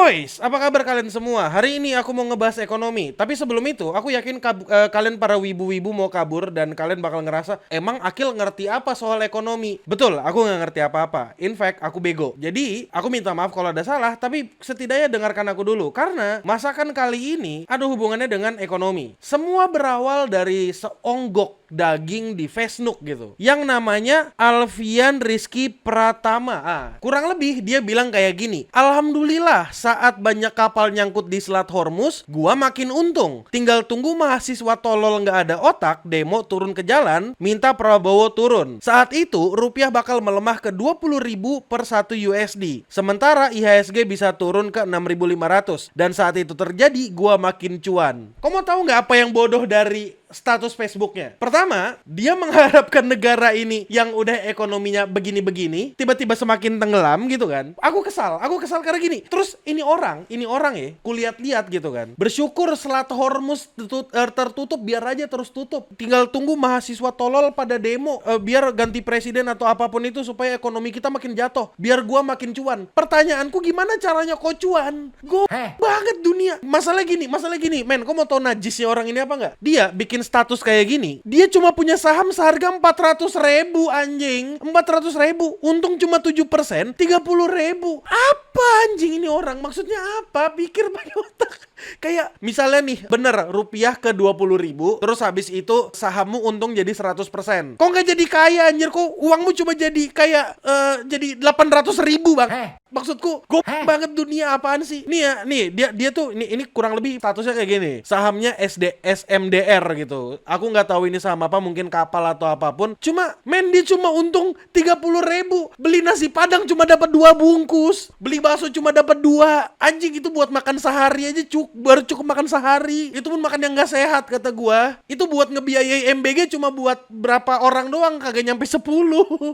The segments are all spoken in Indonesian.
Boys, apa kabar kalian semua? Hari ini aku mau ngebahas ekonomi. Tapi sebelum itu, aku yakin kalian para wibu-wibu mau kabur dan kalian bakal ngerasa, emang Akil ngerti apa soal ekonomi? Betul, aku nggak ngerti apa-apa. In fact, aku bego. Jadi, aku minta maaf kalau ada salah, tapi setidaknya dengarkan aku dulu. Karena masakan kali ini ada hubungannya dengan ekonomi. Semua berawal dari seonggok daging di Facebook gitu, yang namanya Alfian Rizky Pratama. Kurang lebih dia bilang kayak gini: Alhamdulillah saat banyak kapal nyangkut di Selat Hormuz, gua makin untung. Tinggal tunggu mahasiswa tolol nggak ada otak demo turun ke jalan minta Prabowo turun. Saat itu rupiah bakal melemah ke 20.000 per 1 USD. Sementara IHSG bisa turun ke 6.500. Dan saat itu terjadi, gua makin cuan. Kamu mau tahu nggak apa yang bodoh dari status Facebooknya? Pertama, dia mengharapkan negara ini yang udah ekonominya begini-begini tiba-tiba semakin tenggelam gitu kan. Aku kesal karena gini. Terus ini orang ya, kulihat-lihat gitu kan. Bersyukur Selat Hormuz tertutup, biar aja terus tutup. Tinggal tunggu mahasiswa tolol pada demo biar ganti presiden atau apapun itu supaya ekonomi kita makin jatuh, biar gua makin cuan. Pertanyaanku, gimana caranya kok cuan? Banget dunia. Masalah gini, men, kau mau tau najisnya orang ini apa nggak? Dia bikin status kayak gini, dia cuma punya saham seharga 400.000 anjing. 400.000, untung cuma 7%, 30.000. Apa anjing ini orang? Maksudnya apa? Pikir pakai otak. Kayak misalnya nih, bener rupiah ke 20.000, terus habis itu sahammu untung jadi 100%. Kok nggak jadi kaya anjir? Kok uangmu cuma jadi kayak jadi 800.000 bang? Maksudku, gue banget dunia apaan sih? Nih ya, nih dia tuh ini kurang lebih statusnya kayak gini. Sahamnya SMDR gitu. Aku nggak tahu ini saham apa, mungkin kapal atau apapun. Cuma, men, dia cuma untung 30.000. Beli nasi padang cuma dapat 2 bungkus. Beli bakso cuma dapat 2. Anjing, itu buat makan sehari aja baru cukup makan sehari. Itu pun makan yang nggak sehat kata gua. Itu buat ngebiayai MBG cuma buat berapa orang doang, kagak nyampe 10.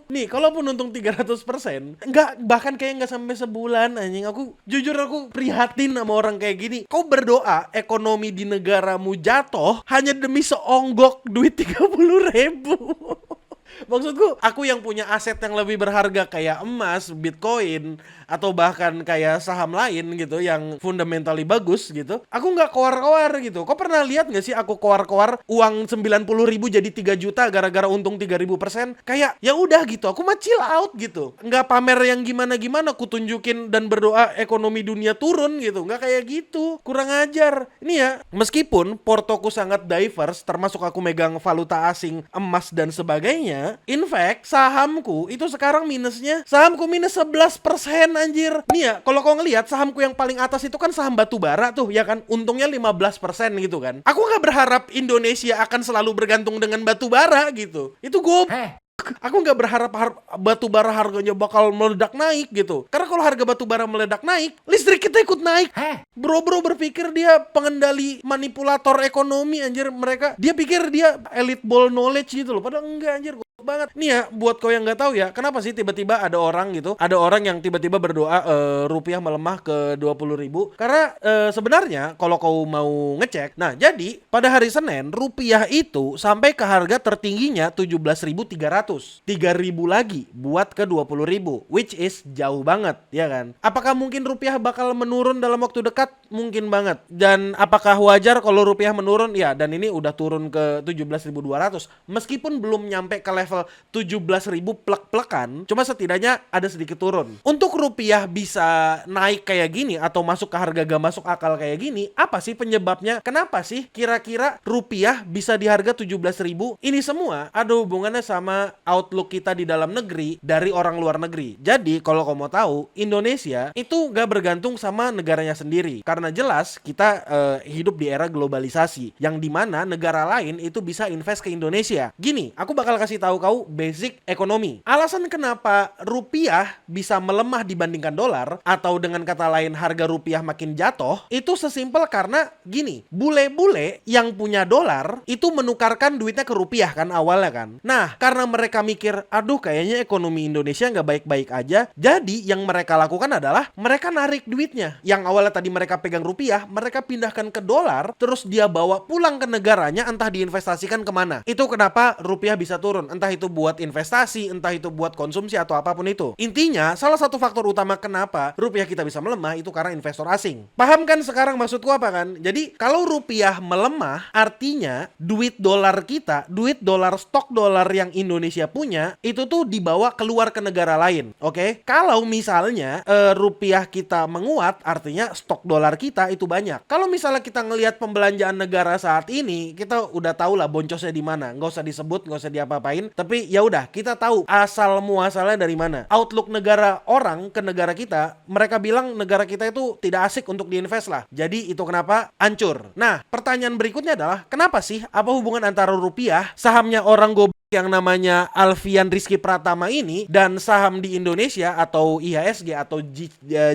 Nih, kalaupun untung 300%, nggak, bahkan kayak nggak sampai sebulan anjing. Aku jujur prihatin sama orang kayak gini. Kau berdoa ekonomi di negaramu jatuh hanya demi seonggok duit 30.000. Maksudku, aku yang punya aset yang lebih berharga kayak emas, Bitcoin, atau bahkan kayak saham lain gitu yang fundamentally bagus gitu, aku nggak koar-koar gitu. Kau pernah lihat nggak sih aku koar-koar uang 90.000 jadi 3 juta gara-gara untung 3.000%? Kayak ya udah gitu, aku mah chill out gitu. Nggak pamer yang gimana-gimana, aku tunjukin dan berdoa ekonomi dunia turun gitu. Nggak kayak gitu, kurang ajar. Ini ya, meskipun portoku sangat diverse, termasuk aku megang valuta asing, emas dan sebagainya. In fact, sahamku itu sekarang minus 11% anjir. Nih ya, kalau kau ngelihat sahamku yang paling atas itu kan saham batu bara tuh, ya kan? Untungnya 15% gitu kan. Aku nggak berharap Indonesia akan selalu bergantung dengan batu bara gitu. Itu aku nggak berharap batu bara harganya bakal meledak naik gitu. Karena kalau harga batu bara meledak naik, listrik kita ikut naik. Bro berpikir dia pengendali manipulator ekonomi anjir. Dia pikir dia elite ball knowledge gitu loh. Padahal enggak anjir. Banget. Nih ya, buat kau yang nggak tahu ya, kenapa sih tiba-tiba ada orang yang tiba-tiba berdoa rupiah melemah ke 20.000? Karena sebenarnya kalau kau mau ngecek, nah jadi pada hari Senin rupiah itu sampai ke harga tertingginya 17.300, 3.000 lagi buat ke 20.000, which is jauh banget, ya kan? Apakah mungkin rupiah bakal menurun dalam waktu dekat? Mungkin banget. Dan apakah wajar kalau rupiah menurun? Ya, dan ini udah turun ke 17.200, meskipun belum nyampe ke level 17.000 plek-plekan, cuma setidaknya ada sedikit turun. Untuk rupiah bisa naik kayak gini atau masuk ke harga gak masuk akal kayak gini, apa sih penyebabnya? Kenapa sih kira-kira rupiah bisa di harga 17.000? Ini semua ada hubungannya sama outlook kita di dalam negeri dari orang luar negeri. Jadi kalau kamu mau tahu, Indonesia itu gak bergantung sama negaranya sendiri. Karena jelas kita hidup di era globalisasi, yang dimana negara lain itu bisa invest ke Indonesia. Gini, aku bakal kasih tahu kau basic ekonomi. Alasan kenapa rupiah bisa melemah dibandingkan dolar, atau dengan kata lain harga rupiah makin jatuh, itu sesimpel karena gini, bule-bule yang punya dolar itu menukarkan duitnya ke rupiah kan awalnya kan. Nah, karena mereka mikir, aduh kayaknya ekonomi Indonesia nggak baik-baik aja, jadi yang mereka lakukan adalah mereka narik duitnya. Yang awalnya tadi mereka pegang rupiah, mereka pindahkan ke dolar, terus dia bawa pulang ke negaranya, entah diinvestasikan kemana. Itu kenapa rupiah bisa turun, entah itu buat investasi, entah itu buat konsumsi atau apapun itu. Intinya, salah satu faktor utama kenapa rupiah kita bisa melemah itu karena investor asing. Paham kan sekarang maksudku apa kan? Jadi kalau rupiah melemah, artinya duit dolar kita, duit dolar, stok dolar yang Indonesia punya, itu tuh dibawa keluar ke negara lain. Oke? Kalau misalnya rupiah kita menguat, artinya stok dolar kita itu banyak. Kalau misalnya kita ngelihat pembelanjaan negara saat ini, kita udah tahu lah boncosnya di mana. Nggak usah disebut, nggak usah diapa-apain. Tapi ya udah, kita tahu asal muasalnya dari mana. Outlook negara orang ke negara kita, mereka bilang negara kita itu tidak asik untuk diinvest lah. Jadi itu kenapa hancur. Nah, pertanyaan berikutnya adalah, kenapa sih? Apa hubungan antara rupiah, sahamnya orang goblok yang namanya Alfian Rizky Pratama ini, dan saham di Indonesia atau IHSG atau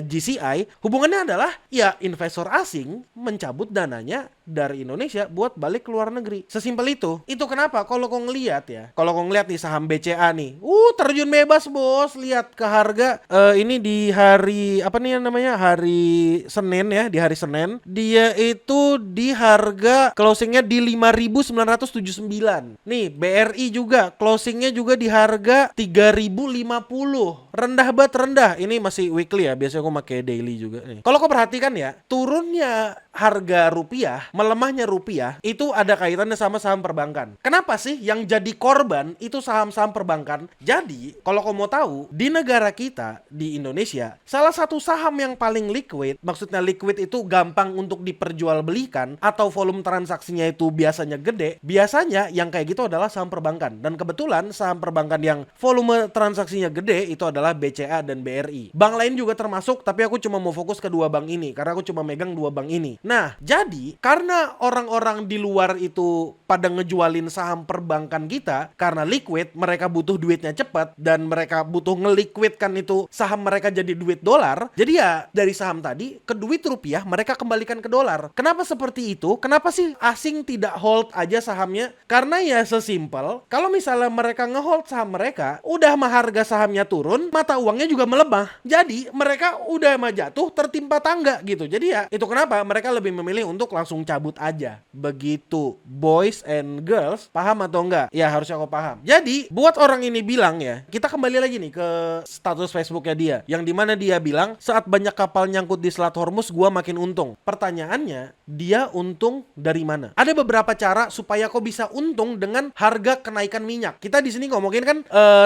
GCI, hubungannya adalah ya investor asing mencabut dananya dari Indonesia buat balik ke luar negeri. Sesimpel itu. Itu kenapa kalau kau ngelihat ya, kalau kau ngelihat nih saham BCA nih, terjun bebas bos. Lihat ke harga ini di hari apa nih namanya, hari Senin ya, di hari Senin dia itu di harga closingnya di 5.979. Nih BRI juga closingnya juga di harga 3.050. Rendah banget, rendah. Ini masih weekly ya, biasanya aku pakai daily juga nih. Kalau kau perhatikan ya, turunnya harga rupiah, melemahnya rupiah itu ada kaitannya sama saham perbankan. Kenapa sih yang jadi korban itu saham-saham perbankan? Jadi kalau kau mau tahu, di negara kita, di Indonesia, salah satu saham yang paling liquid, maksudnya liquid itu gampang untuk diperjualbelikan atau volume transaksinya itu biasanya gede, biasanya yang kayak gitu adalah saham perbankan. Dan kebetulan saham perbankan yang volume transaksinya gede itu adalah BCA dan BRI. Bank lain juga termasuk, tapi aku cuma mau fokus ke dua bank ini karena aku cuma megang dua bank ini. Nah, jadi karena orang-orang di luar itu pada ngejualin saham perbankan kita karena liquid, mereka butuh duitnya cepat dan mereka butuh ngeliquidkan itu saham mereka jadi duit dolar. Jadi ya dari saham tadi ke duit rupiah mereka kembalikan ke dolar. Kenapa seperti itu? Kenapa sih asing tidak hold aja sahamnya? Karena ya sesimpel, kalau misalnya mereka ngehold saham mereka, udah mah harga sahamnya turun, mata uangnya juga melemah. Jadi mereka udah mah jatuh tertimpa tangga gitu. Jadi ya itu kenapa mereka lebih memilih untuk langsung cabut aja. Begitu, boys and girls, paham atau enggak? Ya harusnya kau paham. Jadi buat orang ini bilang ya, kita kembali lagi nih ke status Facebooknya dia, yang dimana dia bilang saat banyak kapal nyangkut di Selat Hormuz gua makin untung. Pertanyaannya, dia untung dari mana? Ada beberapa cara supaya kau bisa untung dengan harga kenaikan minyak. Kita di sini ngomongin kan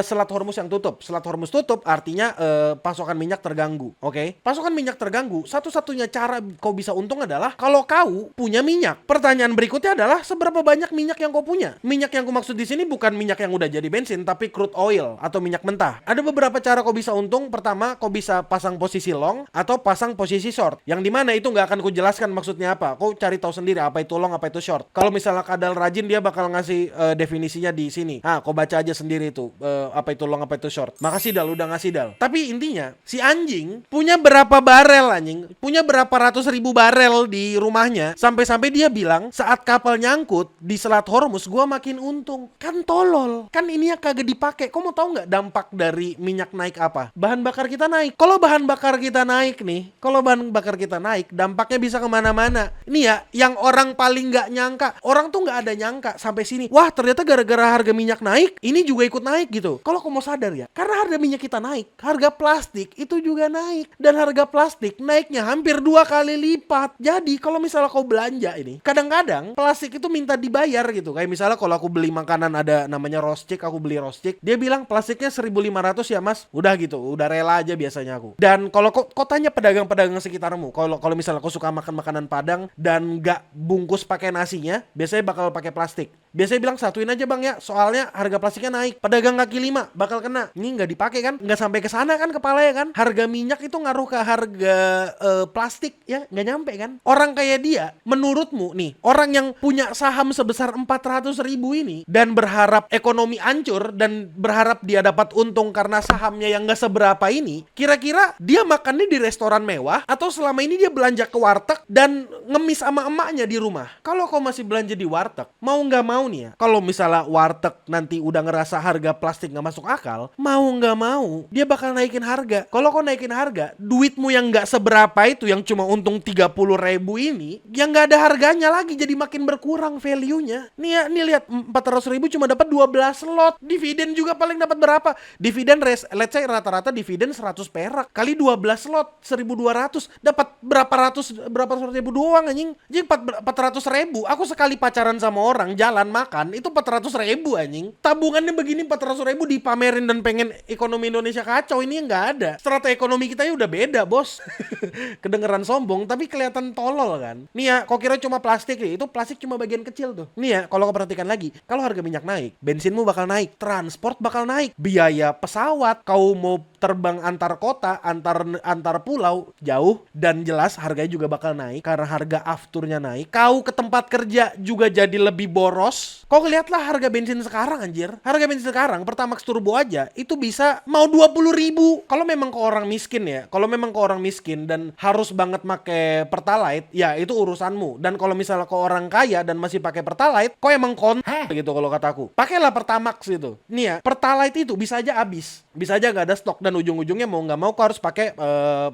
Selat Hormuz yang tutup. Selat Hormuz tutup artinya pasokan minyak terganggu. Oke? Pasokan minyak terganggu, satu-satunya cara kau bisa untung adalah kalau kau punya minyak. Pertanyaan berikutnya adalah seberapa banyak minyak yang kau punya? Minyak yang aku maksud di sini bukan minyak yang udah jadi bensin, tapi crude oil atau minyak mentah. Ada beberapa cara kau bisa untung. Pertama, kau bisa pasang posisi long atau pasang posisi short. Yang dimana itu nggak akan ku jelaskan maksudnya apa. Kau cari tahu sendiri apa itu long, apa itu short. Kalau misalnya Kadal rajin, dia bakal ngasih definisinya di sini. Kau baca aja sendiri itu apa itu long, apa itu short. Makasih Dal, udah ngasih Dal. Tapi intinya, si anjing punya berapa barel anjing? Punya berapa ratus ribu barel di rumahnya, sampai-sampai dia bilang saat kapal nyangkut di Selat Hormuz gua makin untung. Kan tolol. Kan ini yang kagak dipakai. Kau mau tahu nggak dampak dari minyak naik apa? Bahan bakar kita naik. Kalau bahan bakar kita naik nih, dampaknya bisa kemana-mana. Ini ya yang orang paling nggak nyangka. Orang tuh nggak ada nyangka sampai sini. Wah, ternyata gara-gara harga minyak naik, ini juga ikut naik gitu. Kalau kau mau sadar ya, karena harga minyak kita naik, harga plastik itu juga naik. Dan harga plastik naiknya hampir 2 kali lipat. Jadi kalau misalnya kau belanja ini, kadang-kadang plastik itu minta dibayar gitu. Kayak misalnya kalau aku beli makanan ada namanya roast chick, aku beli roast chick, dia bilang plastiknya 1.500 ya mas. Udah gitu, udah rela aja biasanya aku. Dan kalau kau tanya pedagang-pedagang sekitarmu, kalau misalnya kau suka makan makanan Padang dan nggak bungkus pakai nasinya, biasanya bakal pakai plastik. Biasanya bilang satuin aja bang ya, soalnya harga plastiknya naik. Pedagang kaki 5 bakal kena. Ini nggak dipakai kan, nggak sampai ke sana kan kepalanya kan. Harga minyak itu ngaruh ke harga plastik ya, nggak nyampe kan. Orang kayak dia, menurutmu nih, orang yang punya saham sebesar 400.000 ini dan berharap ekonomi hancur dan berharap dia dapat untung karena sahamnya yang nggak seberapa ini, kira-kira dia makannya di restoran mewah atau selama ini dia belanja ke warteg dan ngemis sama emaknya di rumah. Kalau kau masih belanja di warteg, mau nggak mau nih ya, kalau misalnya warteg nanti udah ngerasa harga plastik nggak masuk akal, mau nggak mau dia bakal naikin harga. Kalau kau naikin harga, duitmu yang nggak seberapa itu, yang cuma untung 30.000 ini, yang nggak ada harganya lagi, jadi makin berkurang value-nya. Nih ya, nih lihat, 400.000 cuma dapat 12 slot. Dividen juga paling dapat berapa? Dividen let's say rata-rata dividen 100 perak kali 12 slot 1.200, dapat berapa ratus ribu doang anjing. Jadi 400.000. Aku sekali pacaran sama orang jalan makan itu 400.000 anjing. Tabungannya begini 400.000 dipamerin dan pengen ekonomi Indonesia kacau, ini nggak ada. Strata ekonomi kita ya udah beda bos. Kedengeran sombong tapi kelihatan tolol kan. Nih ya, kok kira cuma plastik nih? Itu plastik cuma bagian kecil tuh. Nih ya, kalau kau perhatikan lagi, kalau harga minyak naik, bensinmu bakal naik, transport bakal naik, biaya pesawat, kau mau terbang antar kota, antar pulau jauh, dan jelas harganya juga bakal naik karena harga afturnya naik. Kau ke tempat kerja juga jadi lebih boros. Kau lihatlah harga bensin sekarang anjir. Harga bensin sekarang Pertamax Turbo aja itu bisa mau 20.000. Kalau memang ke orang miskin ya, kalau memang ke orang miskin dan harus banget make Pertalite, ya itu urusanmu. Dan kalau misalnya ke orang kaya dan masih pakai Pertalite, kau emang gitu kalau kataku. Pakailah Pertamax itu. Nih ya, Pertalite itu bisa aja habis, bisa aja nggak ada stok, dan ujung-ujungnya mau nggak mau kau harus pakai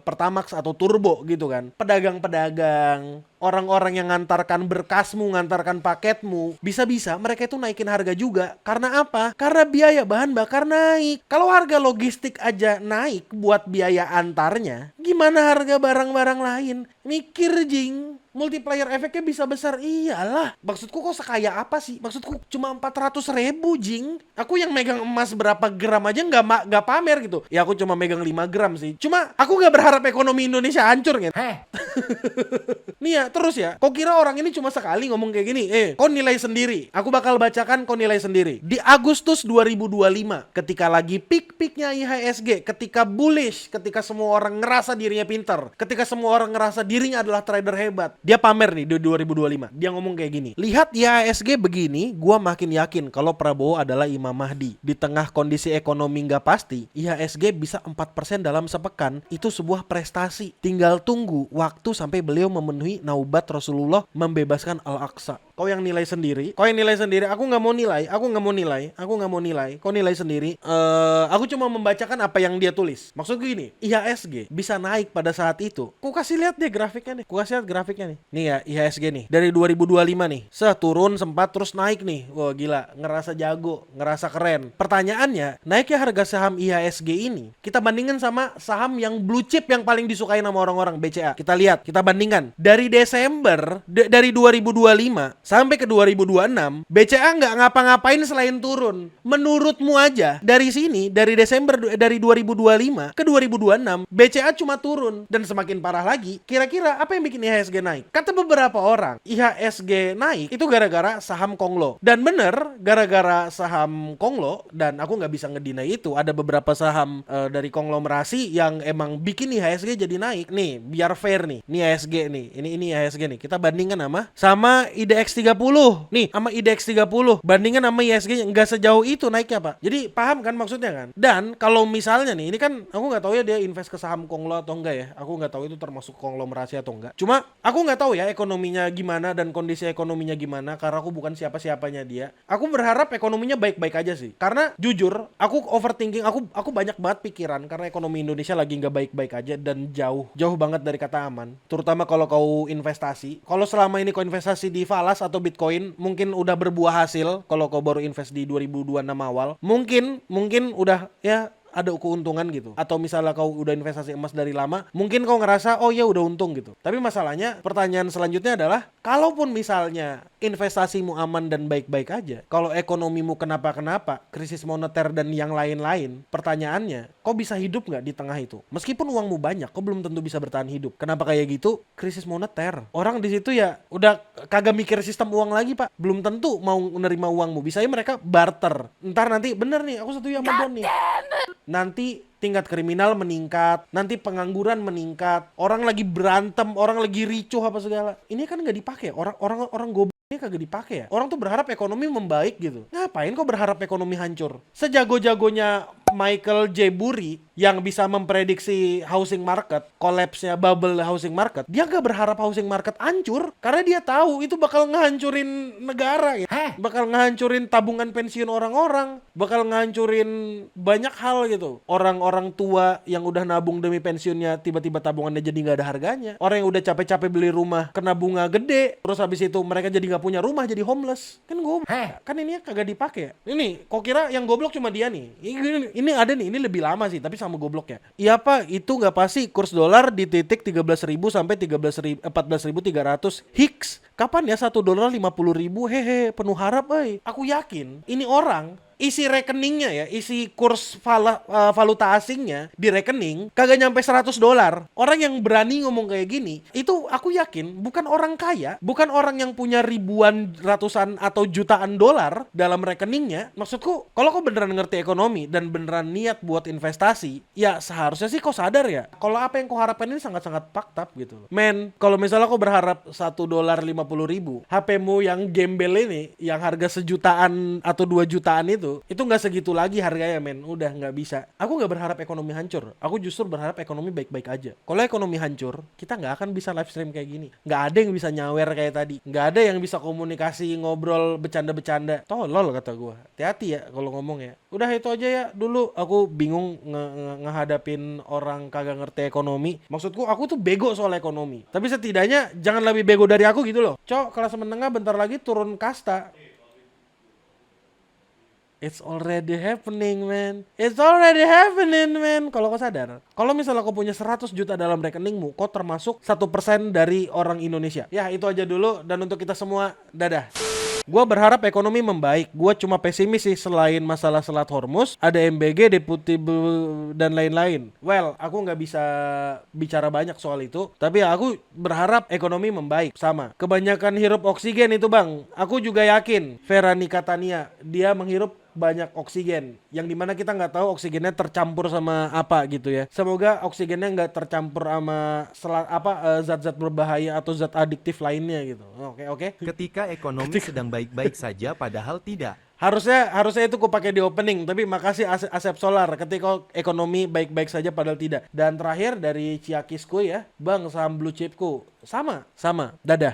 Pertamax atau Turbo gitu kan. Pedagang-pedagang, orang-orang yang ngantarkan berkasmu, ngantarkan paketmu, bisa-bisa mereka itu naikin harga juga. Karena apa? Karena biaya bahan bakar naik. Kalau harga logistik aja naik buat biaya antarnya, gimana harga barang-barang lain? Mikir jing. Multiplier efeknya bisa besar. Iyalah. Maksudku kok sekaya apa sih? Maksudku cuma 400.000 jing. Aku yang megang emas berapa gram aja nggak pamer gitu. Ya aku cuma megang 5 gram sih. Cuma aku nggak berharap ekonomi Indonesia hancur gitu. Nih ya, terus ya, kau kira orang ini cuma sekali ngomong kayak gini? Kau nilai sendiri. Aku bakal bacakan, kau nilai sendiri. Di Agustus 2025, ketika lagi peak-peaknya IHSG, ketika bullish, ketika semua orang ngerasa dirinya pintar, ketika semua orang ngerasa dirinya adalah trader hebat, dia pamer nih di 2025. Dia ngomong kayak gini. Lihat IHSG begini, gua makin yakin kalau Prabowo adalah Imam Mahdi. Di tengah kondisi ekonomi nggak pasti, IHSG bisa 4% dalam sepekan. Itu sebuah prestasi. Tinggal tunggu waktu sampai beliau memenuhi naubat Rasulullah membebaskan Al-Aqsa. Kau yang nilai sendiri. Aku nggak mau nilai. Kau nilai sendiri. Aku cuma membacakan apa yang dia tulis. Maksud gini, IHSG bisa naik pada saat itu. Ku kasih lihat deh grafiknya nih. Nih ya, IHSG nih. Dari 2025 nih. Turun sempat terus naik nih. Wah gila, ngerasa jago, ngerasa keren. Pertanyaannya, naiknya harga saham IHSG ini kita bandingkan sama saham yang blue chip yang paling disukai sama orang-orang, BCA. Kita lihat, kita bandingkan. Dari Desember dari 2025 sampai ke 2026, BCA nggak ngapa-ngapain selain turun. Menurutmu aja, dari sini, dari Desember dari 2025 ke 2026, BCA cuma turun. Dan semakin parah lagi, kira-kira apa yang bikin IHSG naik? Kata beberapa orang, IHSG naik itu gara-gara saham Konglo. Dan bener, gara-gara saham Konglo, dan aku nggak bisa ngedinai itu, ada beberapa saham dari konglomerasi yang emang bikin IHSG jadi naik. Nih, biar fair nih. Ini IHSG nih. Ini IHSG nih. Kita bandingkan sama IDX 30. Nih, sama IDX 30. Bandingkan sama IHSG nggak sejauh itu naiknya, Pak. Jadi, paham kan maksudnya kan? Dan kalau misalnya nih, ini kan aku nggak tahu ya dia invest ke saham Konglo atau enggak ya. Aku nggak tahu itu termasuk konglomerasi atau enggak. Cuma aku nggak tahu ya ekonominya gimana dan kondisi ekonominya gimana karena aku bukan siapa-siapanya dia. Aku berharap ekonominya baik-baik aja sih. Karena jujur, aku overthinking, aku banyak banget pikiran karena ekonomi Indonesia lagi nggak baik-baik aja dan jauh banget dari kata aman. Terutama kalau kau investasi. Kalau selama ini kau investasi di falas atau Bitcoin, mungkin udah berbuah hasil. Kalau kau baru invest di 2026 awal, mungkin udah ya ada keuntungan gitu. Atau misalnya kau udah investasi emas dari lama, mungkin kau ngerasa oh ya udah untung gitu. Tapi masalahnya, pertanyaan selanjutnya adalah, kalaupun misalnya investasimu aman dan baik-baik aja, kalau ekonomimu kenapa-kenapa, krisis moneter dan yang lain-lain, pertanyaannya, kau bisa hidup nggak di tengah itu? Meskipun uangmu banyak, kau belum tentu bisa bertahan hidup. Kenapa kayak gitu? Krisis moneter. Orang di situ ya udah kagak mikir sistem uang lagi, Pak. Belum tentu mau menerima uangmu. Bisanya mereka barter. Ntar nanti bener nih, aku setuju sama Don nih. Nanti tingkat kriminal meningkat, nanti pengangguran meningkat, orang lagi berantem, orang lagi ricuh apa segala. Ini kan nggak dipakai, orang goblok ini kagak dipakai ya. Orang tuh berharap ekonomi membaik gitu. Ngapain kok berharap ekonomi hancur? Sejago-jagonya Michael J. Burry yang bisa memprediksi housing market, collapse-nya bubble housing market, dia gak berharap housing market hancur karena dia tahu itu bakal ngehancurin negara gitu. Bakal ngehancurin tabungan pensiun orang-orang, bakal ngehancurin banyak hal gitu. Orang-orang tua yang udah nabung demi pensiunnya tiba-tiba tabungannya jadi gak ada harganya. Orang yang udah capek-capek beli rumah kena bunga gede, terus habis itu mereka jadi gak punya rumah, jadi homeless. Kan gue kan ini kagak dipakai. Ini kok kira yang goblok cuma dia nih. Ini ada nih, ini lebih lama sih tapi sama gobloknya. Iya Pak, itu nggak pasti kurs dolar di titik 13.000 sampai 14.300 Hicks. Kapan ya $1 50.000? Hehe, penuh harap Aku yakin ini orang isi rekeningnya ya, isi kurs valuta asingnya di rekening kagak nyampe $100. Orang yang berani ngomong kayak gini, itu aku yakin bukan orang kaya, bukan orang yang punya ribuan, ratusan atau jutaan dolar dalam rekeningnya. Maksudku, kalau kau beneran ngerti ekonomi dan beneran niat buat investasi, ya seharusnya sih kau sadar ya, kalau apa yang kau harapkan ini sangat-sangat fucked up gitu. Men, kalau misalnya kau berharap $1.50.000, HP-mu yang gembel ini, yang harga sejutaan atau 2 jutaan itu nggak segitu lagi harganya, men. Udah nggak bisa. Aku nggak berharap ekonomi hancur. Aku justru berharap ekonomi baik-baik aja. Kalau ekonomi hancur, kita nggak akan bisa live stream kayak gini. Nggak ada yang bisa nyawer kayak tadi. Nggak ada yang bisa komunikasi, ngobrol, bercanda-bercanda. Tolol kata gue. Hati-hati ya kalau ngomong ya. Udah itu aja ya. Dulu aku bingung ngehadapin orang kagak ngerti ekonomi. Maksudku, aku tuh bego soal ekonomi. Tapi setidaknya jangan lebih bego dari aku gitu loh. Cok, kelas menengah bentar lagi turun kasta. It's already happening, man. It's already happening, man. Kalau kau sadar, kalau misalnya kau punya 100 juta dalam rekeningmu, kau termasuk 1% dari orang Indonesia. Ya, itu aja dulu. Dan untuk kita semua, dadah. Gua berharap ekonomi membaik. Gua cuma pesimis sih selain masalah Selat Hormuz, ada MBG, Deputi dan lain-lain. Well, aku nggak bisa bicara banyak soal itu. Tapi ya aku berharap ekonomi membaik. Sama. Kebanyakan hirup oksigen itu bang. Aku juga yakin. Veronica Tania, dia menghirup banyak oksigen, yang dimana kita nggak tahu oksigennya tercampur sama apa gitu ya. Semoga oksigennya nggak tercampur sama zat-zat berbahaya atau zat adiktif lainnya gitu. Oke. Ketika ekonomi sedang baik-baik saja padahal tidak. Harusnya itu ku pakai di opening, tapi makasih Asep Solar ketika ekonomi baik-baik saja padahal tidak. Dan terakhir dari Ciakisku ya, Bang, saham blue chipku sama. Dadah.